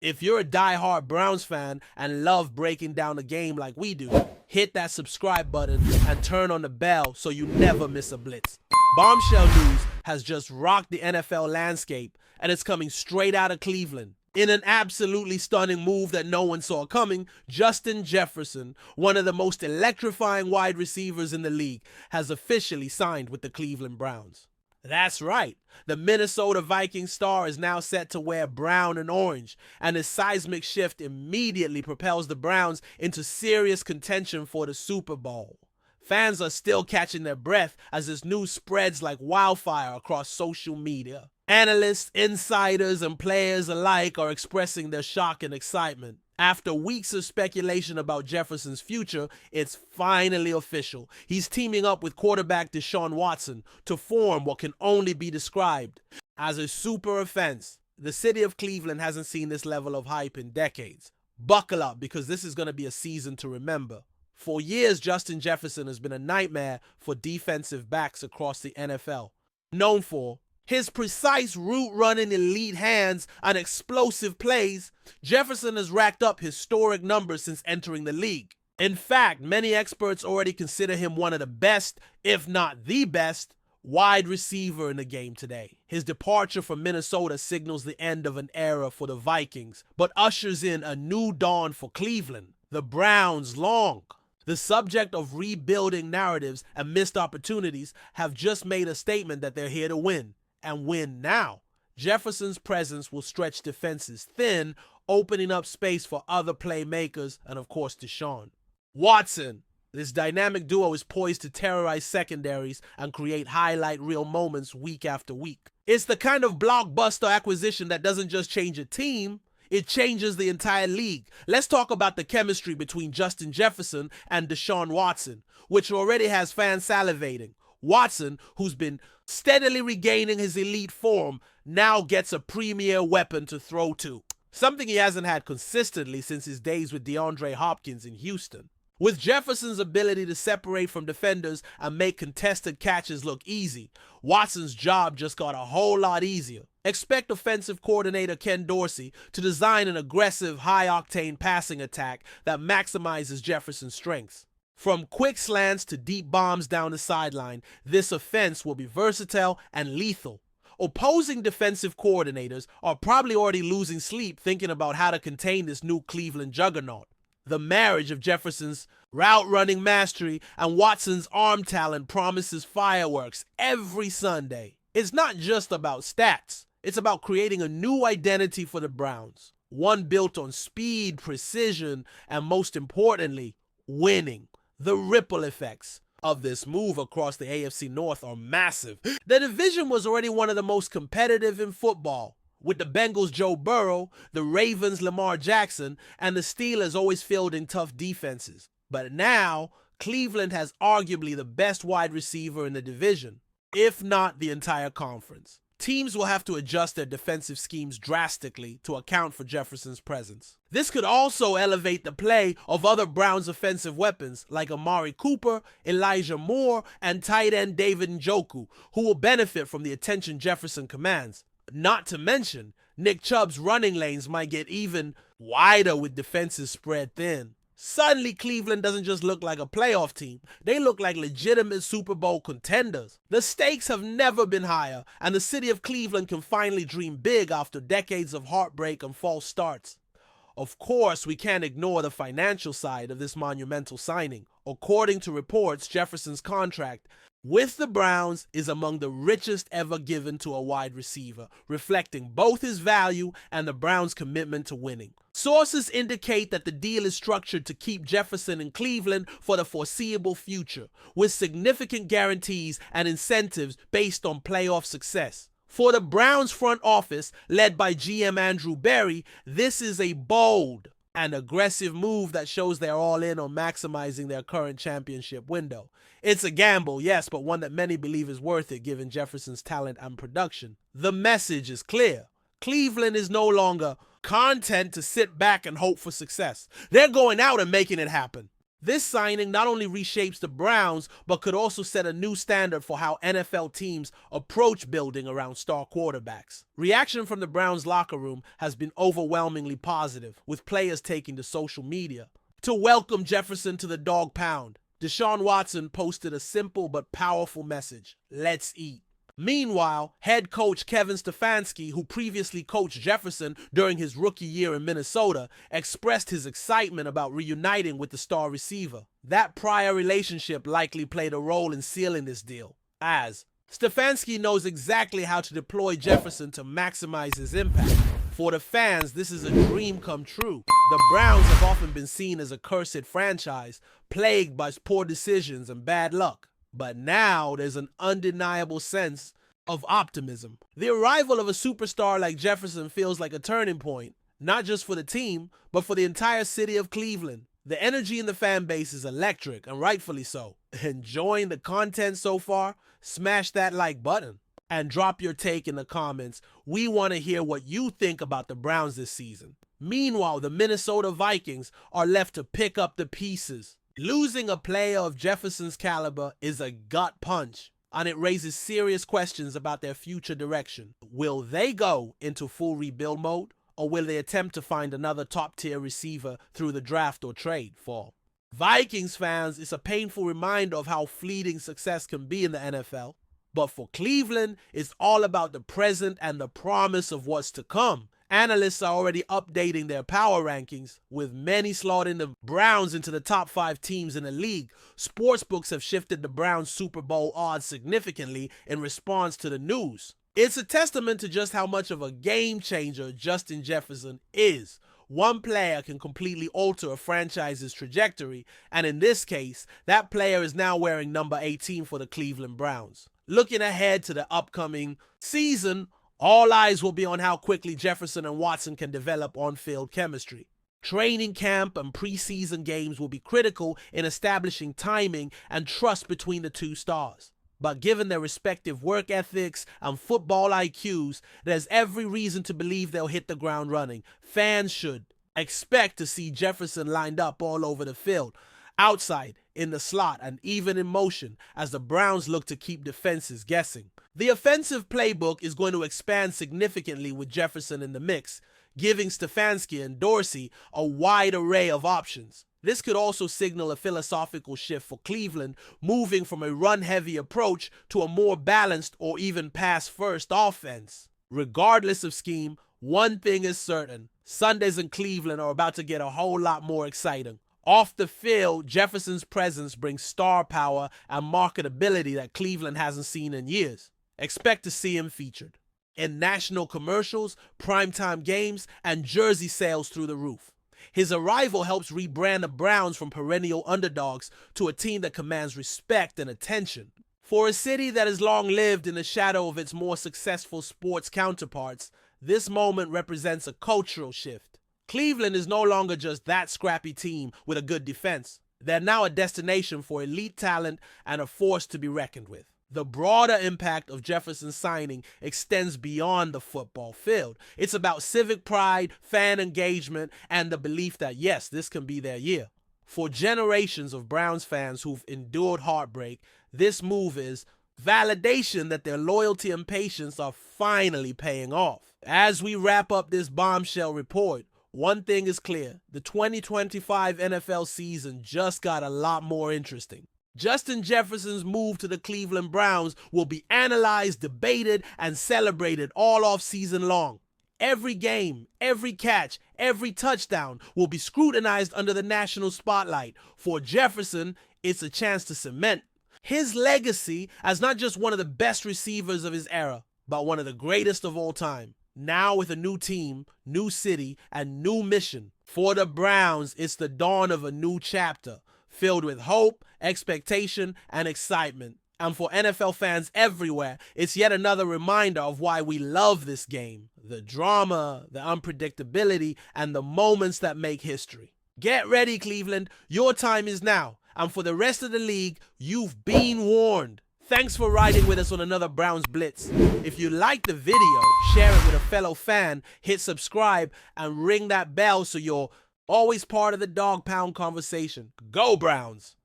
If you're a die-hard Browns fan and love breaking down the game like we do, hit that subscribe button and turn on the bell so you never miss a blitz. Bombshell news has just rocked the NFL landscape, and it's coming straight out of Cleveland. In an absolutely stunning move that no one saw coming, Justin Jefferson, one of the most electrifying wide receivers in the league, has officially signed with the Cleveland Browns. That's right, the Minnesota Vikings star is now set to wear brown and orange, and his seismic shift immediately propels the Browns into serious contention for the Super Bowl. Fans are still catching their breath as this news spreads like wildfire across social media. Analysts, insiders, and players alike are expressing their shock and excitement. After weeks of speculation about Jefferson's future, it's finally official. He's teaming up with quarterback Deshaun Watson to form what can only be described as a super offense. The city of Cleveland hasn't seen this level of hype in decades. Buckle up, because this is going to be a season to remember. For years, Justin Jefferson has been a nightmare for defensive backs across the NFL. Known for his precise route-running elite hands and explosive plays, Jefferson has racked up historic numbers since entering the league. In fact, many experts already consider him one of the best, if not the best, wide receiver in the game today. His departure from Minnesota signals the end of an era for the Vikings, but ushers in a new dawn for Cleveland. The Browns, long the subject of rebuilding narratives and missed opportunities, have just made a statement that they're here to win. And win now. Jefferson's presence will stretch defenses thin, opening up space for other playmakers and, of course, Deshaun Watson. This dynamic duo is poised to terrorize secondaries and create highlight reel moments week after week. It's the kind of blockbuster acquisition that doesn't just change a team, it changes the entire league. Let's talk about the chemistry between Justin Jefferson and Deshaun Watson, which already has fans salivating. Watson, who's been steadily regaining his elite form, now gets a premier weapon to throw to, something he hasn't had consistently since his days with DeAndre Hopkins in Houston. With Jefferson's ability to separate from defenders and make contested catches look easy, Watson's job just got a whole lot easier. Expect offensive coordinator Ken Dorsey to design an aggressive, high-octane passing attack that maximizes Jefferson's strengths. From quick slants to deep bombs down the sideline, this offense will be versatile and lethal. Opposing defensive coordinators are probably already losing sleep thinking about how to contain this new Cleveland juggernaut. The marriage of Jefferson's route-running mastery and Watson's arm talent promises fireworks every Sunday. It's not just about stats. It's about creating a new identity for the Browns, one built on speed, precision, and most importantly, winning. The ripple effects of this move across the AFC North are massive. The division was already one of the most competitive in football, with the Bengals' Joe Burrow, the Ravens' Lamar Jackson, and the Steelers always fielding tough defenses. But now, Cleveland has arguably the best wide receiver in the division, if not the entire conference. Teams will have to adjust their defensive schemes drastically to account for Jefferson's presence. This could also elevate the play of other Browns offensive weapons like Amari Cooper, Elijah Moore, and tight end David Njoku, who will benefit from the attention Jefferson commands. Not to mention, Nick Chubb's running lanes might get even wider with defenses spread thin. Suddenly, Cleveland doesn't just look like a playoff team. They look like legitimate Super Bowl contenders. The stakes have never been higher, and the city of Cleveland can finally dream big after decades of heartbreak and false starts. Of course, we can't ignore the financial side of this monumental signing. According to reports, Jefferson's contract with the Browns is among the richest ever given to a wide receiver, reflecting both his value and the Browns' commitment to winning. Sources indicate that the deal is structured to keep Jefferson in Cleveland for the foreseeable future, with significant guarantees and incentives based on playoff success. For the Browns front office, led by GM Andrew Berry, this is a bold and aggressive move that shows they're all in on maximizing their current championship window. It's a gamble, yes, but one that many believe is worth it given Jefferson's talent and production. The message is clear. Cleveland is no longer content to sit back and hope for success. They're going out and making it happen. This signing not only reshapes the Browns, but could also set a new standard for how NFL teams approach building around star quarterbacks. Reaction from the Browns locker room has been overwhelmingly positive, with players taking to social media to welcome Jefferson to the Dawg Pound. Deshaun Watson posted a simple but powerful message: "Let's eat." Meanwhile, head coach Kevin Stefanski, who previously coached Jefferson during his rookie year in Minnesota, expressed his excitement about reuniting with the star receiver. That prior relationship likely played a role in sealing this deal, as Stefanski knows exactly how to deploy Jefferson to maximize his impact. For the fans, this is a dream come true. The Browns have often been seen as a cursed franchise, plagued by poor decisions and bad luck. But now there's an undeniable sense of optimism. The arrival of a superstar like Jefferson feels like a turning point, not just for the team, but for the entire city of Cleveland. The energy in the fan base is electric, and rightfully so. Enjoying the content so far? Smash that like button and drop your take in the comments. We want to hear what you think about the Browns this season. Meanwhile, the Minnesota Vikings are left to pick up the pieces. Losing a player of Jefferson's caliber is a gut punch, and it raises serious questions about their future direction. Will they go into full rebuild mode, or will they attempt to find another top-tier receiver through the draft or trade fall? Vikings fans, it's a painful reminder of how fleeting success can be in the NFL. But for Cleveland, it's all about the present and the promise of what's to come. Analysts are already updating their power rankings, with many slotting the Browns into the top 5 teams in the league. Sportsbooks have shifted the Browns' Super Bowl odds significantly in response to the news. It's a testament to just how much of a game changer Justin Jefferson is. One player can completely alter a franchise's trajectory, and in this case, that player is now wearing number 18 for the Cleveland Browns. Looking ahead to the upcoming season, all eyes will be on how quickly Jefferson and Watson can develop on-field chemistry. Training camp and preseason games will be critical in establishing timing and trust between the two stars. But given their respective work ethics and football IQs, there's every reason to believe they'll hit the ground running. Fans should expect to see Jefferson lined up all over the field, outside, in the slot, and even in motion, as the Browns look to keep defenses guessing. The offensive playbook is going to expand significantly with Jefferson in the mix, giving Stefanski and Dorsey a wide array of options. This could also signal a philosophical shift for Cleveland, moving from a run-heavy approach to a more balanced or even pass-first offense. Regardless of scheme, one thing is certain: Sundays in Cleveland are about to get a whole lot more exciting. Off the field, Jefferson's presence brings star power and marketability that Cleveland hasn't seen in years. Expect to see him featured in national commercials, primetime games, and jersey sales through the roof. His arrival helps rebrand the Browns from perennial underdogs to a team that commands respect and attention. For a city that has long lived in the shadow of its more successful sports counterparts, this moment represents a cultural shift. Cleveland is no longer just that scrappy team with a good defense. They're now a destination for elite talent and a force to be reckoned with. The broader impact of Jefferson's signing extends beyond the football field. It's about civic pride, fan engagement, and the belief that, yes, this can be their year. For generations of Browns fans who've endured heartbreak, this move is validation that their loyalty and patience are finally paying off. As we wrap up this bombshell report, one thing is clear: the 2025 NFL season just got a lot more interesting. Justin Jefferson's move to the Cleveland Browns will be analyzed, debated, and celebrated all off-season long. Every game, every catch, every touchdown will be scrutinized under the national spotlight. For Jefferson, it's a chance to cement his legacy as not just one of the best receivers of his era, but one of the greatest of all time. Now with a new team, new city, and new mission. For the Browns, it's the dawn of a new chapter, filled with hope, expectation, and excitement. And for NFL fans everywhere, it's yet another reminder of why we love this game: the drama, the unpredictability, and the moments that make history. Get ready, Cleveland. Your time is now. And for the rest of the league, you've been warned. Thanks for riding with us on another Browns Blitz. If you liked the video, share it with a fellow fan, hit subscribe, and ring that bell so you're Always part of the Dawg Pound conversation. Go Browns!